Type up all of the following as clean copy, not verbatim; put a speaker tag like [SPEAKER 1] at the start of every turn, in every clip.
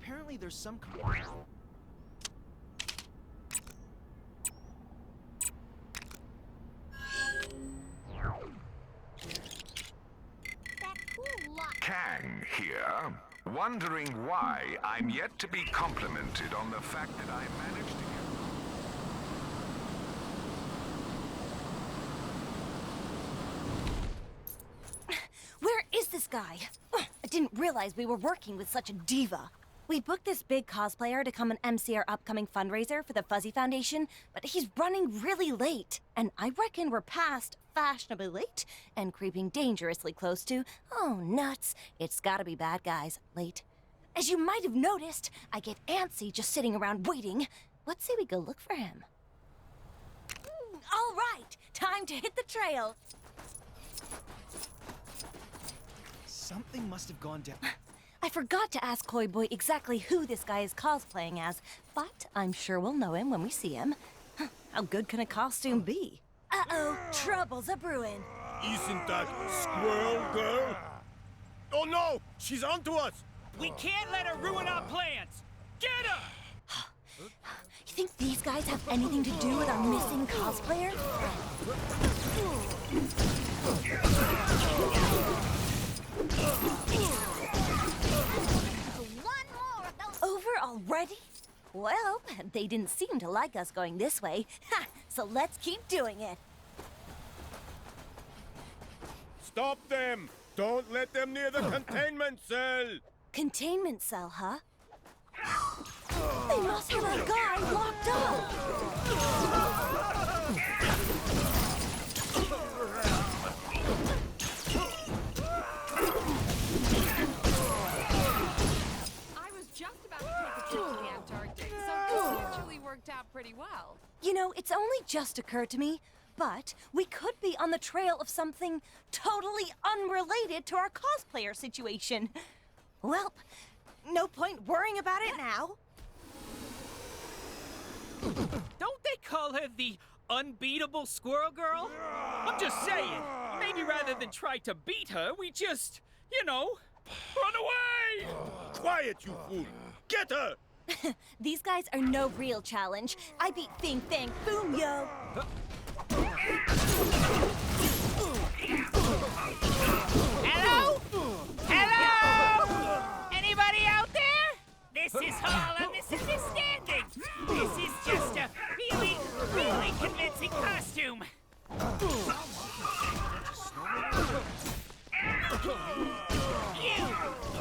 [SPEAKER 1] Apparently there's some...
[SPEAKER 2] Kang here, wondering why I'm yet to be complimented on the fact that I managed to get...
[SPEAKER 3] Where is this guy? I didn't realize we were working with such a diva. We booked this big cosplayer to come and MC our upcoming fundraiser for the Fuzzy Foundation, but he's running really late. And I reckon we're past fashionably late and creeping dangerously close to, oh nuts, it's gotta be bad guys late. As you might have noticed, I get antsy just sitting around waiting. Let's say we go look for him. All right, time to hit the trail.
[SPEAKER 1] Something must have gone down.
[SPEAKER 3] I forgot to ask Koi Boy exactly who this guy is cosplaying as, but I'm sure we'll know him when we see him. How good can a costume be? Uh-oh, trouble's a-brewing.
[SPEAKER 4] Isn't that Squirrel Girl? Oh no! She's onto us!
[SPEAKER 5] We can't let her ruin our plans! Get her!
[SPEAKER 3] You think these guys have anything to do with our missing cosplayer?
[SPEAKER 6] One more of those.
[SPEAKER 3] Over already? Well, they didn't seem to like us going this way. Ha! So let's keep doing it.
[SPEAKER 4] Stop them! Don't let them near the containment cell!
[SPEAKER 3] Containment cell, huh? They must have a guy locked up!
[SPEAKER 7] I was just about to take a trip to the Antarctic, so this actually worked out pretty well.
[SPEAKER 3] You know, it's only just occurred to me, but we could be on the trail of something totally unrelated to our cosplayer situation. Well, no point worrying about it now.
[SPEAKER 5] Don't they call her the unbeatable Squirrel Girl? I'm just saying, maybe rather than try to beat her, we just, you know, run away!
[SPEAKER 4] Quiet, you fool! Get her!
[SPEAKER 3] These guys are no real challenge. I beat Fing Fang Boom, yo!
[SPEAKER 5] Hello? Hello? Anybody out there? This is all a misunderstanding. This is just a really, really convincing costume.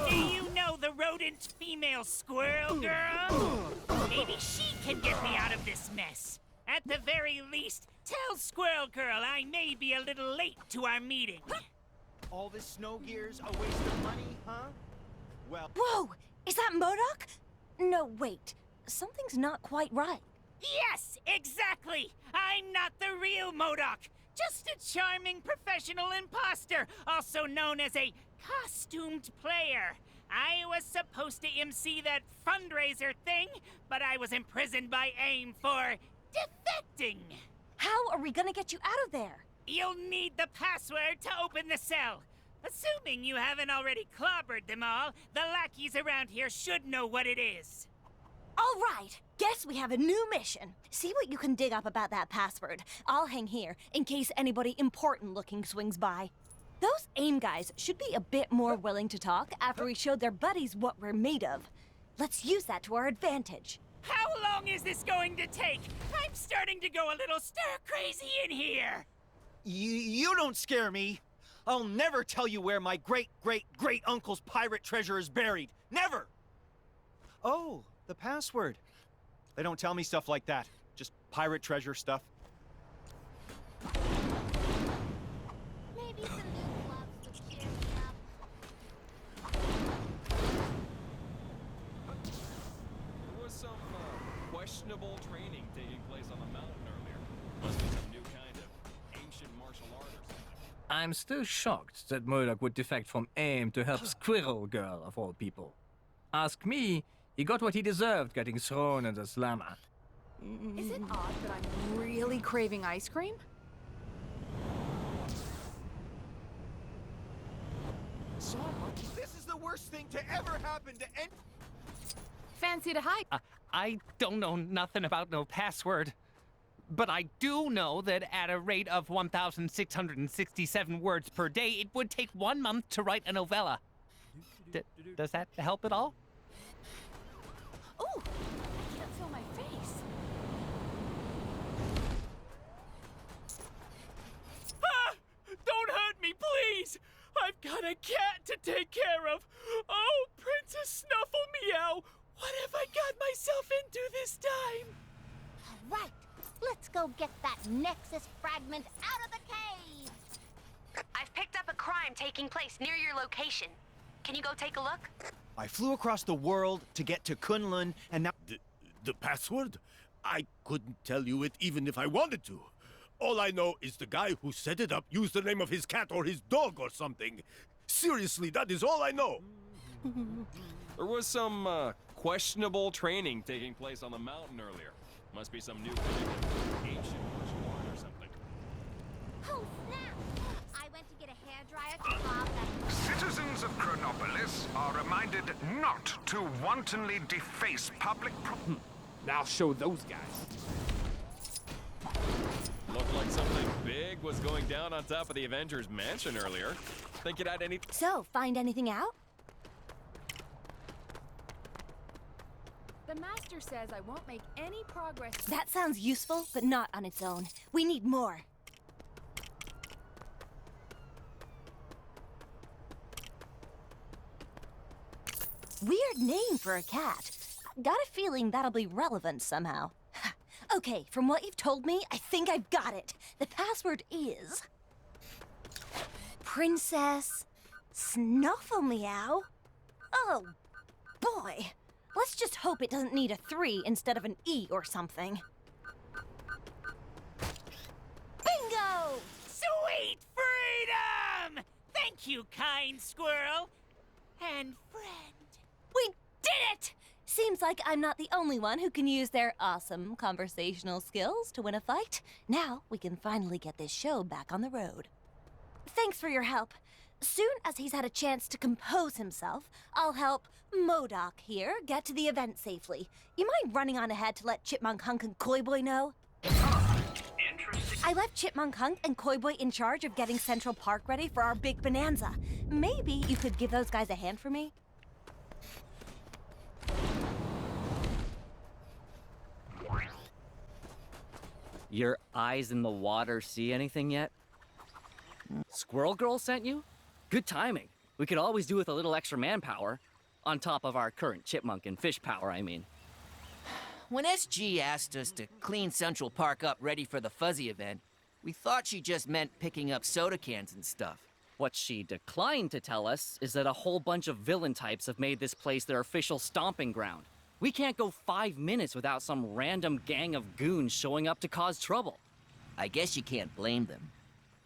[SPEAKER 5] Do you know the rodent female squirrel girl? Maybe she can get me out of this mess. At the very least, tell Squirrel Girl I may be a little late to our meeting.
[SPEAKER 1] All this snow gear's a waste of money, huh? Well...
[SPEAKER 3] Whoa! Is that MODOK? No, wait. Something's not quite right.
[SPEAKER 5] Yes, exactly! I'm not the real MODOK. Just a charming professional imposter, also known as a costumed player. I was supposed to MC that fundraiser thing, but I was imprisoned by AIM for defecting.
[SPEAKER 3] How are we gonna get you out of there?
[SPEAKER 5] You'll need the password to open the cell. Assuming you haven't already clobbered them all, the lackeys around here should know what it is.
[SPEAKER 3] All right, guess we have a new mission. See what you can dig up about that password. I'll hang here in case anybody important looking swings by. Those AIM guys should be a bit more willing to talk after we showed their buddies what we're made of. Let's use that to our advantage.
[SPEAKER 5] How long is this going to take? I'm starting to go a little stir-crazy in here.
[SPEAKER 1] You don't scare me. I'll never tell you where my great-great-great-uncle's pirate treasure is buried. Never! Oh, the password. They don't tell me stuff like that. Just pirate treasure stuff.
[SPEAKER 6] Maybe some new gloves would cheer me up.
[SPEAKER 8] There was some questionable training taking place on the mountain earlier. Must be some new kind of ancient martial art or something.
[SPEAKER 9] I'm still shocked that MODOK would defect from AIM to help Squirrel Girl, of all people. Ask me, he got what he deserved getting thrown in the slammer.
[SPEAKER 7] Is it odd that I'm really craving ice cream?
[SPEAKER 4] This is the worst thing to ever happen to any...
[SPEAKER 7] Fancy to hike?
[SPEAKER 10] I don't know nothing about no password. But I do know that at a rate of 1,667 words per day, it would take 1 month to write a novella. Does that help at all?
[SPEAKER 3] Ooh, I can't feel my face.
[SPEAKER 5] Ah! Don't hurt me, please! I've got a cat to take care of! Oh, Princess Snuffle Meow! What have I got myself into this time?
[SPEAKER 6] All right, let's go get that Nexus fragment out of the cave.
[SPEAKER 11] I've picked up a crime taking place near your location. Can you go take a look?
[SPEAKER 1] I flew across the world to get to Kunlun, and now...
[SPEAKER 4] The password? I couldn't tell you it even if I wanted to. All I know is the guy who set it up used the name of his cat or his dog or something. Seriously, that is all I know.
[SPEAKER 8] There was some questionable training taking place on the mountain earlier. Must be some new kind of ancient martial art or something.
[SPEAKER 6] Oh, snap! I went to get a hairdryer to bob that...
[SPEAKER 2] Citizens of Chronopolis are reminded not to wantonly deface public property.
[SPEAKER 12] Now show those guys.
[SPEAKER 8] Looked like something big was going down on top of the Avengers mansion earlier. Think it had any...
[SPEAKER 3] So, find anything out?
[SPEAKER 7] The master says I won't make any progress.
[SPEAKER 3] That sounds useful, but not on its own. We need more. Weird name for a cat. Got a feeling that'll be relevant somehow. Okay, from what you've told me, I think I've got it. The password is... Princess Snuffle Meow? Oh, boy. Let's just hope it doesn't need a 3 instead of an E or something. Bingo!
[SPEAKER 5] Sweet freedom! Thank you, kind squirrel. And friend.
[SPEAKER 3] We did it! Seems like I'm not the only one who can use their awesome conversational skills to win a fight. Now we can finally get this show back on the road. Thanks for your help. Soon as he's had a chance to compose himself, I'll help MODOK here get to the event safely. You mind running on ahead to let Chipmunk Hunk and Koi Boy know? I left Chipmunk Hunk and Koi Boy in charge of getting Central Park ready for our big bonanza. Maybe you could give those guys a hand for me?
[SPEAKER 13] Your eyes in the water see anything yet? Squirrel Girl sent you? Good timing. We could always do with a little extra manpower. On top of our current chipmunk and fish power, I mean.
[SPEAKER 14] When SG asked us to clean Central Park up ready for the Fuzzy event, we thought she just meant picking up soda cans and stuff.
[SPEAKER 13] What she declined to tell us is that a whole bunch of villain types have made this place their official stomping ground. We can't go 5 minutes without some random gang of goons showing up to cause trouble.
[SPEAKER 14] I guess you can't blame them.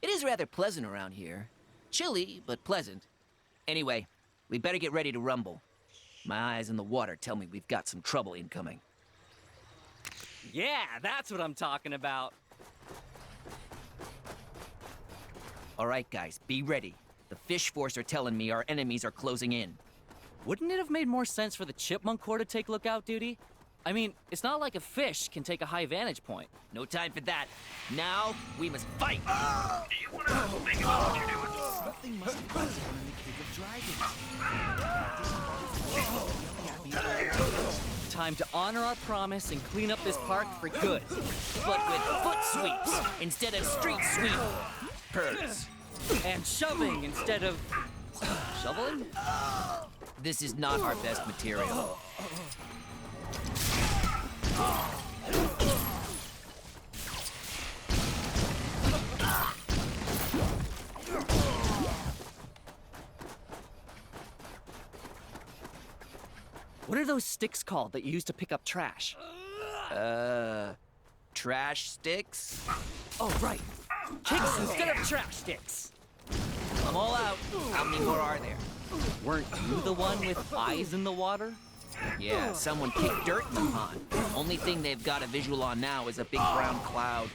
[SPEAKER 14] It is rather pleasant around here. Chilly, but pleasant. Anyway, we better get ready to rumble. My eyes in the water tell me we've got some trouble incoming.
[SPEAKER 13] Yeah, that's what I'm talking about.
[SPEAKER 14] All right, guys, be ready. The Fish Force are telling me our enemies are closing in.
[SPEAKER 13] Wouldn't it have made more sense for the Chipmunk Corps to take lookout duty? I mean, it's not like a fish can take a high vantage point.
[SPEAKER 14] No time for that. Now, we must fight!
[SPEAKER 2] Do you want to think about what you're doing?
[SPEAKER 1] Something must be going on in the Cave of Dragons.
[SPEAKER 13] Time to honor our promise and clean up this park for good.
[SPEAKER 14] But with foot sweeps instead of street sweep. Purrs.
[SPEAKER 13] And shoving instead of... shoveling?
[SPEAKER 14] This is not our best material.
[SPEAKER 13] What are those sticks called that you use to pick up trash?
[SPEAKER 14] Trash sticks?
[SPEAKER 13] Oh, right. Kicks instead of trash sticks.
[SPEAKER 14] I'm all out. How many more are there?
[SPEAKER 13] Weren't you the one with eyes in the water?
[SPEAKER 14] Yeah, someone kicked dirt in the pond. Only thing they've got a visual on now is a big brown cloud.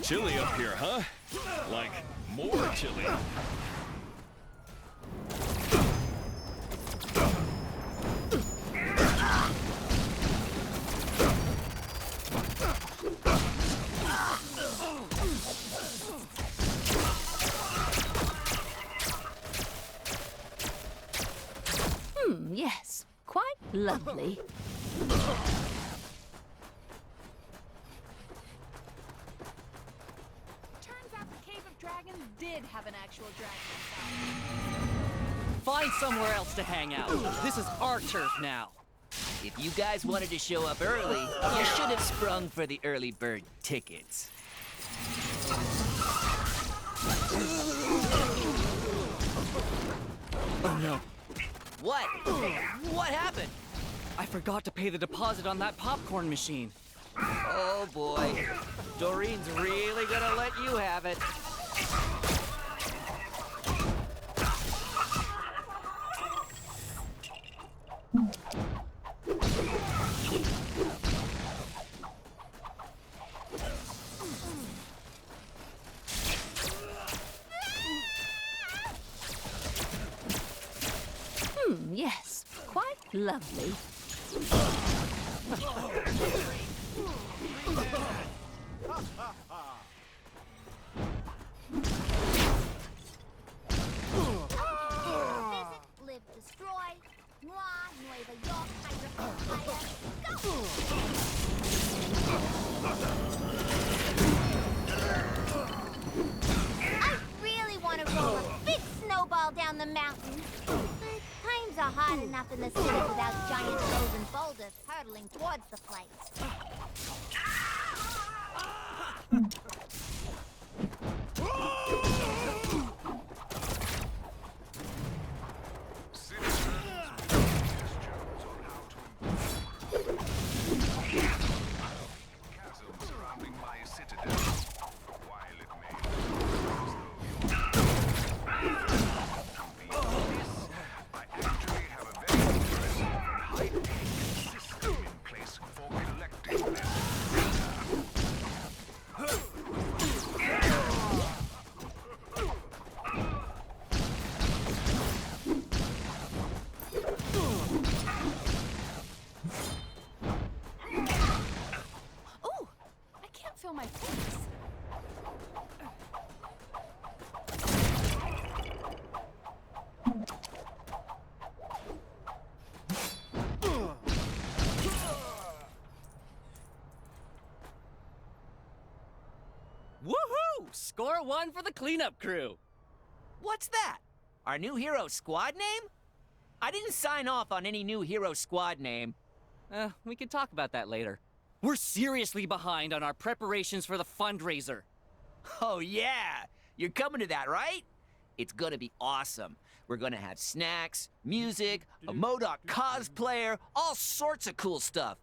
[SPEAKER 8] Chilly up here, huh? Like, more chilly.
[SPEAKER 6] Yes, quite lovely.
[SPEAKER 7] Turns out the Cave of Dragons did have an actual dragon.
[SPEAKER 13] Find somewhere else to hang out. This is our turf now.
[SPEAKER 14] If you guys wanted to show up early, you should have sprung for the early bird tickets.
[SPEAKER 13] Oh no.
[SPEAKER 14] What? What happened?
[SPEAKER 13] I forgot to pay the deposit on that popcorn machine.
[SPEAKER 14] Oh boy. Doreen's really gonna let you have it.
[SPEAKER 6] Yes, quite lovely. Visit, live, destroy. Moi, Nueva York, Hydra I really want to roll a big snowball down the mountain. But times are hard enough in the city without giant frozen boulders hurtling towards the place.
[SPEAKER 7] My face.
[SPEAKER 13] Woohoo! Score one for the cleanup crew.
[SPEAKER 14] What's that? Our new hero squad name? I didn't sign off on any new hero squad name.
[SPEAKER 13] We can talk about that later. We're seriously behind on our preparations for the fundraiser.
[SPEAKER 14] Oh yeah! You're coming to that, right? It's gonna be awesome. We're gonna have snacks, music, a MODOK cosplayer, all sorts of cool stuff.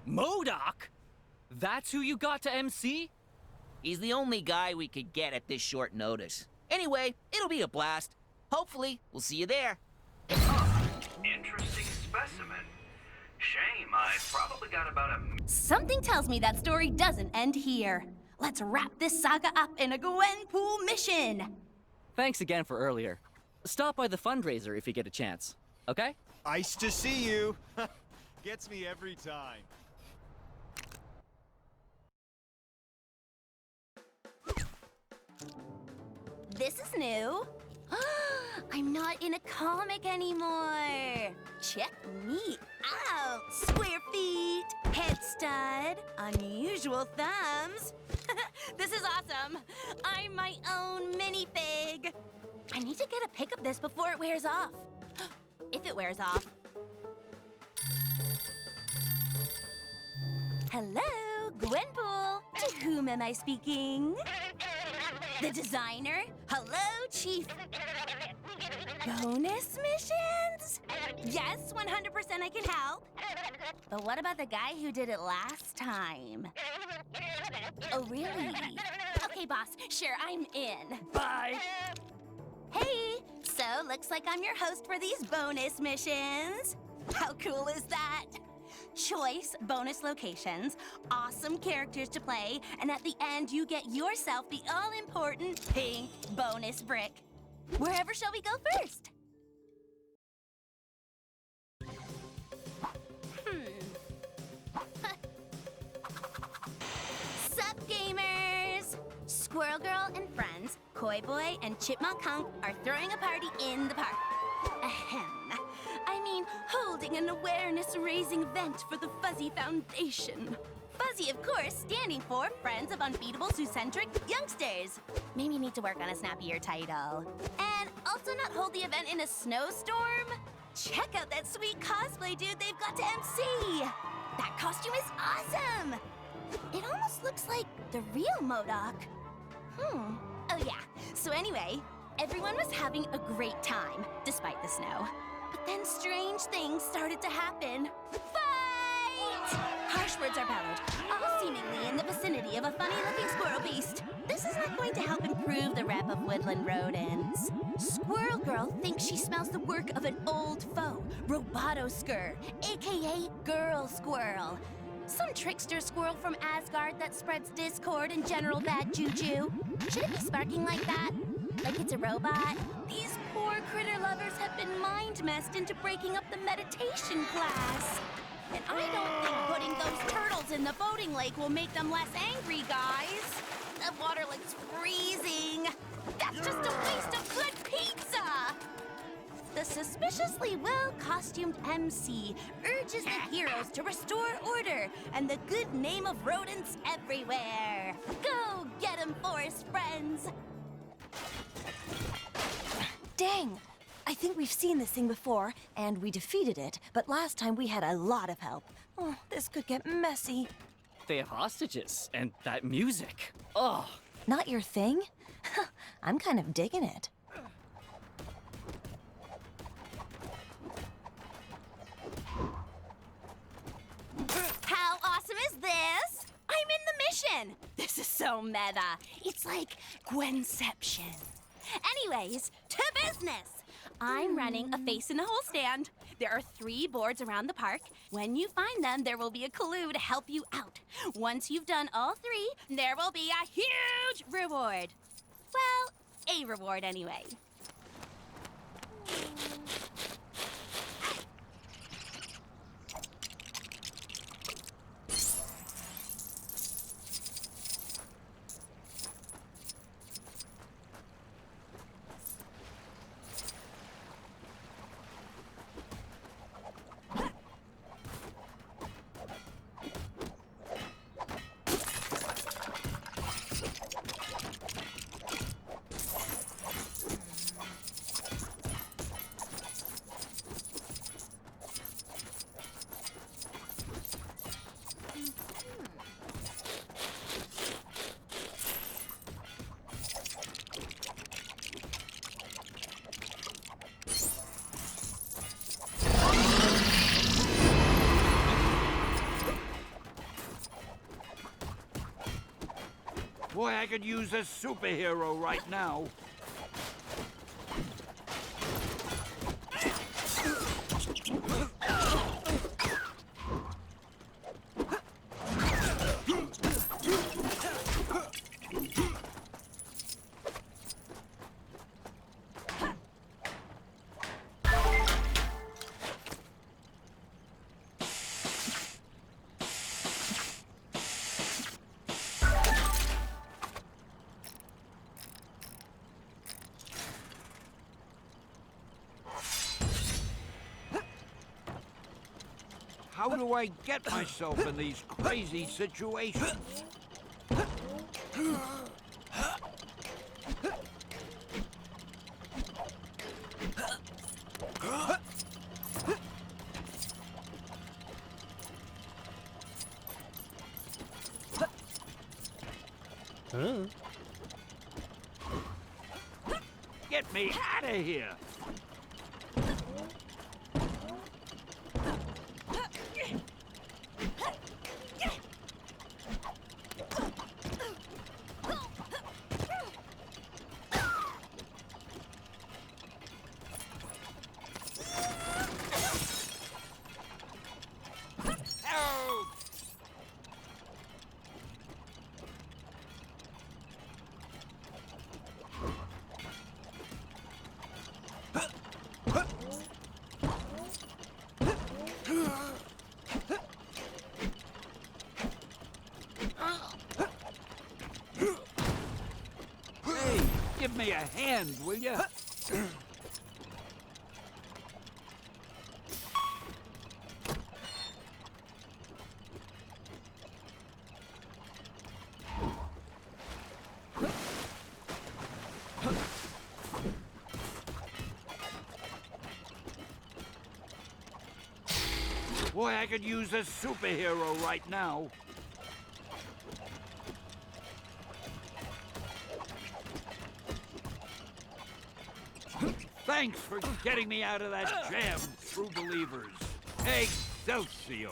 [SPEAKER 13] MODOK? That's who you got to MC?
[SPEAKER 14] He's the only guy we could get at this short notice. Anyway, it'll be a blast. Hopefully, we'll see you there.
[SPEAKER 15] Interesting specimen. Shame, I probably got about a...
[SPEAKER 3] Something tells me that story doesn't end here. Let's wrap this saga up in a Gwenpool mission.
[SPEAKER 13] Thanks again for earlier. Stop by the fundraiser if you get a chance, okay?
[SPEAKER 1] Nice to see you. Gets me every time.
[SPEAKER 3] This is new. I'm not in a comic anymore. Check me out. Square feet, head stud, unusual thumbs. This is awesome. I'm my own minifig. I need to get a pic of this before it wears off. If it wears off. Hello, Gwenpool. To whom am I speaking? The designer? Hello, Chief. Bonus missions? Yes, 100% I can help. But what about the guy who did it last time? Oh, really? Okay, boss. Sure, I'm in.
[SPEAKER 13] Bye.
[SPEAKER 3] Hey, so looks like I'm your host for these bonus missions. How cool is that? choice bonus locations, awesome characters to play, and at the end you get yourself the all-important pink bonus brick. Wherever shall we go first? Sup, gamers! Squirrel Girl and friends, Koi Boy and Chipmunk Hunk are throwing a party in the park. Ahem. I mean, holding an awareness-raising event for the Fuzzy Foundation. Fuzzy, of course, standing for Friends of Unbeatable Zoocentric Youngsters. Maybe you need to work on a snappier title. And also not hold the event in a snowstorm? Check out that sweet cosplay dude they've got to MC! That costume is awesome! It almost looks like the real MODOK. Oh yeah, so anyway, everyone was having a great time, despite the snow. But then strange things started to happen. Fight! Harsh words are bellowed, all seemingly in the vicinity of a funny-looking squirrel beast. This is not going to help improve the rep of woodland rodents. Squirrel Girl thinks she smells the work of an old foe, Robotoskur, aka Girl Squirrel. Some trickster squirrel from Asgard that spreads discord and general bad juju. Should it be sparking like that? Like it's a robot? These poor critter lovers have been mind-messed into breaking up the meditation class. And I don't think putting those turtles in the boating lake will make them less angry, guys. The water looks freezing. That's just a waste of good pizza! The suspiciously well-costumed MC urges the heroes to restore order and the good name of rodents everywhere. Go get 'em, forest friends! Dang! I think we've seen this thing before, and we defeated it, but last time we had a lot of help. Oh, this could get messy.
[SPEAKER 13] They have hostages, and that music. Oh!
[SPEAKER 3] Not your thing? I'm kind of digging it. How awesome is this? I'm in the mission! This is so meta. It's like Gwenception. Anyways, to business! I'm running a face-in-the-hole stand. There are 3 boards around the park. When you find them, there will be a clue to help you out. Once you've done all 3, there will be a huge reward. Well, a reward anyway.
[SPEAKER 16] Boy, I could use a superhero right now. How do I get myself in these crazy situations? Get me out of here! me a hand, will you? Boy, I could use a superhero right now. Thanks for getting me out of that jam, true believers. Excelsior!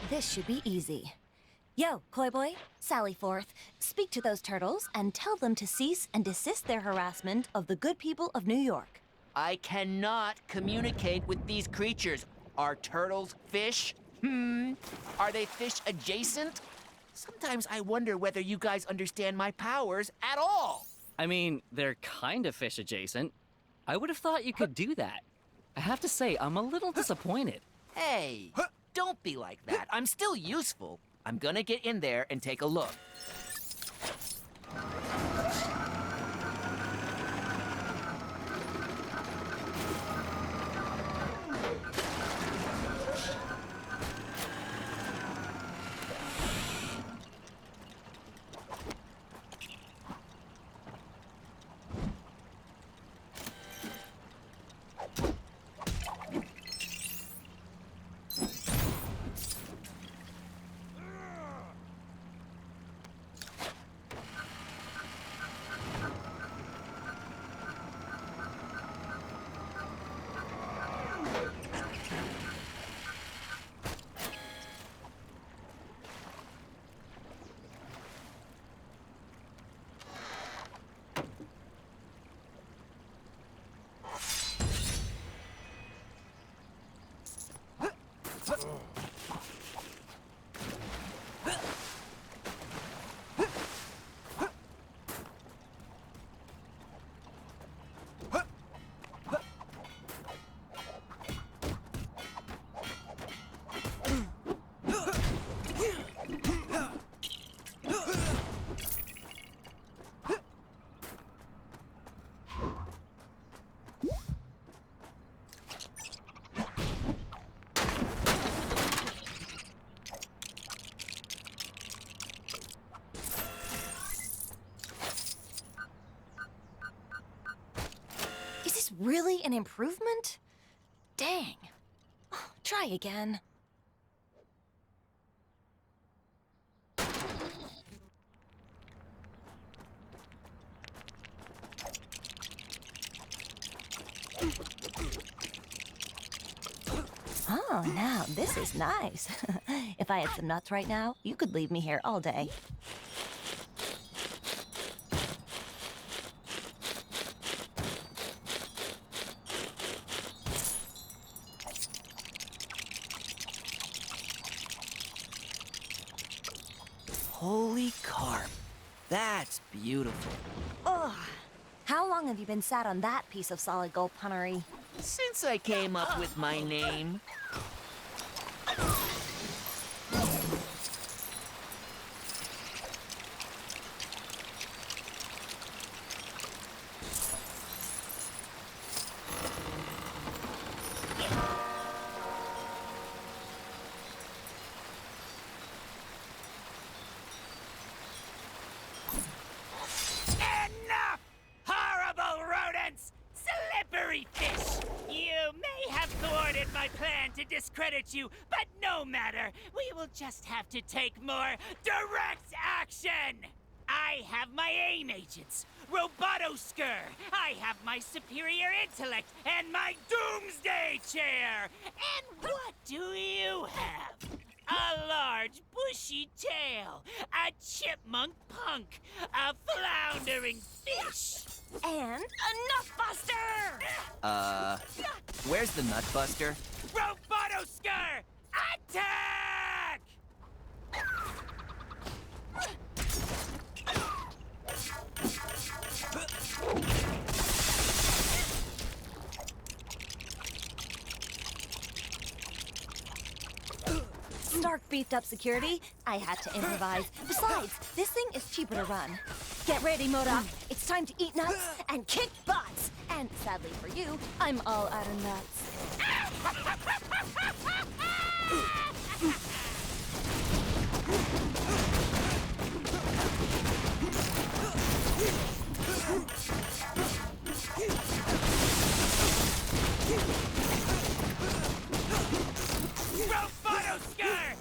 [SPEAKER 3] This should be easy. Yo, Koi Boy, sally forth, speak to those turtles and tell them to cease and desist their harassment of the good people of New York.
[SPEAKER 14] I cannot communicate with these creatures. Are turtles fish? Are they fish adjacent? Sometimes I wonder whether you guys understand my powers at all.
[SPEAKER 13] I mean, they're kind of fish adjacent. I would have thought you could do that. I have to say, I'm a little disappointed.
[SPEAKER 14] Hey, don't be like that. I'm still useful. I'm gonna get in there and take a look.
[SPEAKER 3] Really an improvement? Dang. Oh, try again. Oh, now this is nice. If I had some nuts right now, you could leave me here all day.
[SPEAKER 14] Holy carp. That's beautiful.
[SPEAKER 3] Ugh. How long have you been sat on that piece of solid gold punnery?
[SPEAKER 14] Since I came up with my name.
[SPEAKER 5] Enough! Horrible rodents! Slippery fish! You my plan to discredit you, but no matter. We will just have to take more direct action! I have my AIM agents, Robotoskur. I have my superior intellect and my doomsday chair. And what do you have? A large bushy tail, a chipmunk punk, a floundering fish.
[SPEAKER 3] And a nutbuster!
[SPEAKER 14] Where's the Nutbuster?
[SPEAKER 5] Robotoskur! Attack!
[SPEAKER 3] Stark beefed up security. I had to improvise. Besides, this thing is cheaper to run. Get ready, MODOK. It's time to eat nuts and kick butts. And sadly for you, I'm all out of nuts.
[SPEAKER 5] Robotoskur!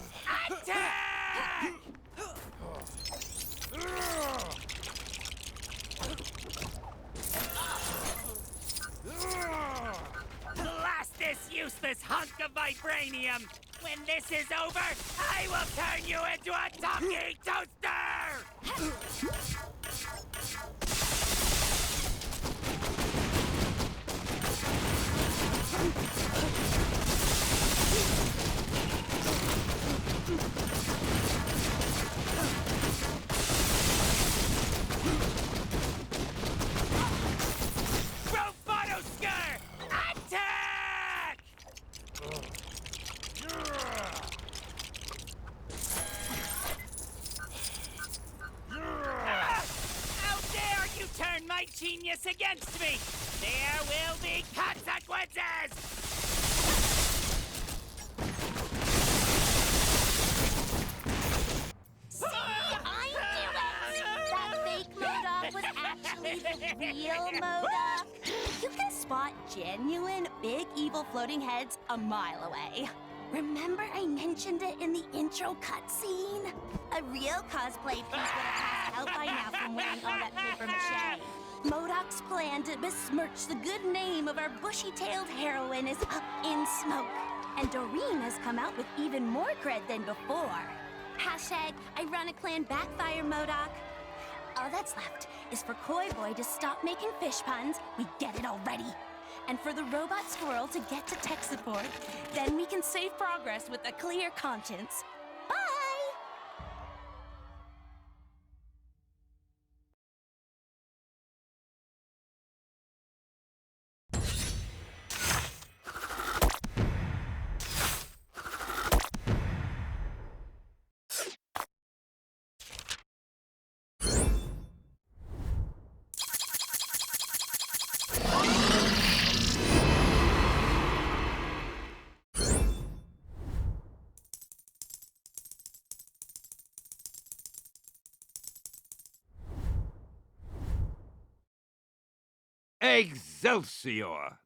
[SPEAKER 5] Attack! Blast this useless hunk of vibranium! When this is over, I will turn you into a talking toaster! Robotoskur! Attack! How dare you turn my genius against me! There will be consequences!
[SPEAKER 6] See, I knew it! That fake MODOK was actually the real MODOK.
[SPEAKER 3] You can spot genuine, big, evil floating heads a mile away. Remember I mentioned it in the intro cutscene? A real cosplay piece would have passed out by now from wearing all that paper mache. MODOK's plan to besmirch the good name of our bushy-tailed heroine is up in smoke. And Doreen has come out with even more cred than before. Hashtag ironic plan backfire, MODOK. All that's left is for Koi Boy to stop making fish puns. We get it already. And for the robot squirrel to get to tech support. Then we can save progress with a clear conscience. Bye!
[SPEAKER 16] Excelsior!